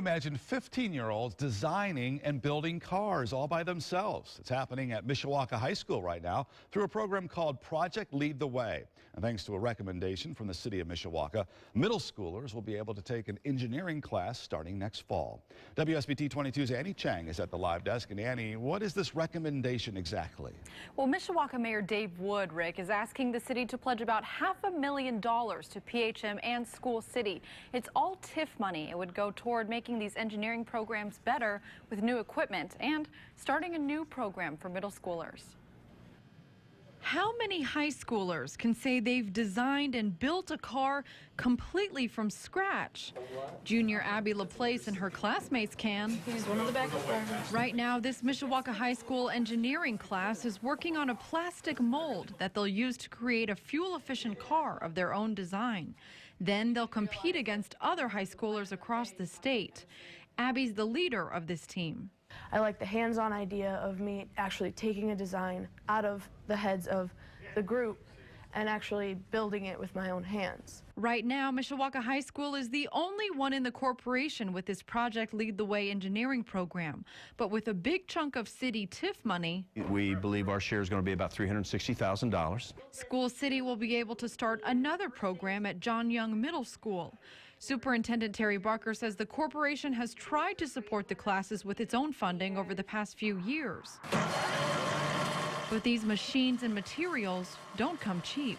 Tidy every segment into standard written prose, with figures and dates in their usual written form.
Imagine 15-year-olds designing and building cars all by themselves. It's happening at Mishawaka High School right now through a program called Project Lead the Way. And thanks to a recommendation from the city of Mishawaka, middle schoolers will be able to take an engineering class starting next fall. WSBT-22's Annie Chang is at the live desk. And Annie, what is this recommendation exactly? Well, Mishawaka Mayor Dave Wood, Rick, is asking the city to pledge about $500,000 to PHM and School City. It's all TIF money. It would go toward making these engineering programs better with new equipment and starting a new program for middle schoolers. How many high schoolers can say they've designed and built a car completely from scratch? Junior Abby LaPlace and her classmates can. He's one of the backup drivers. Right now, this Mishawaka High School engineering class is working on a plastic mold that they'll use to create a fuel-efficient car of their own design. Then they'll compete against other high schoolers across the state. Abby's the leader of this team. I like the hands-on idea of me actually taking a design out of the heads of the group and actually building it with my own hands. Right now, Mishawaka High School is the only one in the corporation with this Project Lead the Way engineering program. But with a big chunk of city TIF money, we believe our share is going to be about $360,000. School City will be able to start another program at John Young Middle School. Superintendent Terry Barker says the corporation has tried to support the classes with its own funding over the past few years. But these machines and materials don't come cheap.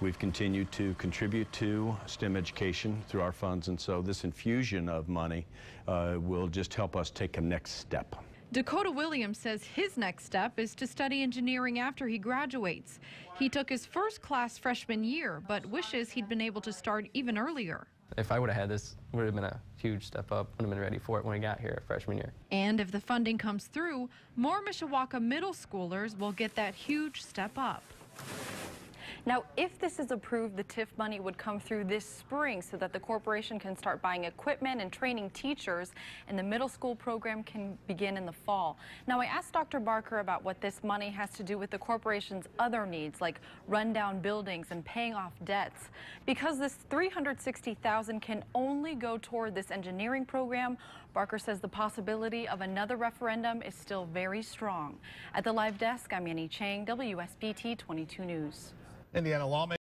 We've continued to contribute to STEM education through our funds, and so this infusion of money will just help us take a next step. Dakota Williams says his next step is to study engineering after he graduates. He took his first class freshman year, but wishes he'd been able to start even earlier. If I would have had this, it would have been a huge step up. Would have been ready for it when we got here freshman year. And if the funding comes through, more Mishawaka middle schoolers will get that huge step up. Now, if this is approved, the TIF money would come through this spring so that the corporation can start buying equipment and training teachers, and the middle school program can begin in the fall. Now, I asked Dr. Barker about what this money has to do with the corporation's other needs, like rundown buildings and paying off debts. Because this $360,000 can only go toward this engineering program, Barker says the possibility of another referendum is still very strong. At the live desk, I'm Annie Chang, WSBT 22 News. Indiana lawmakers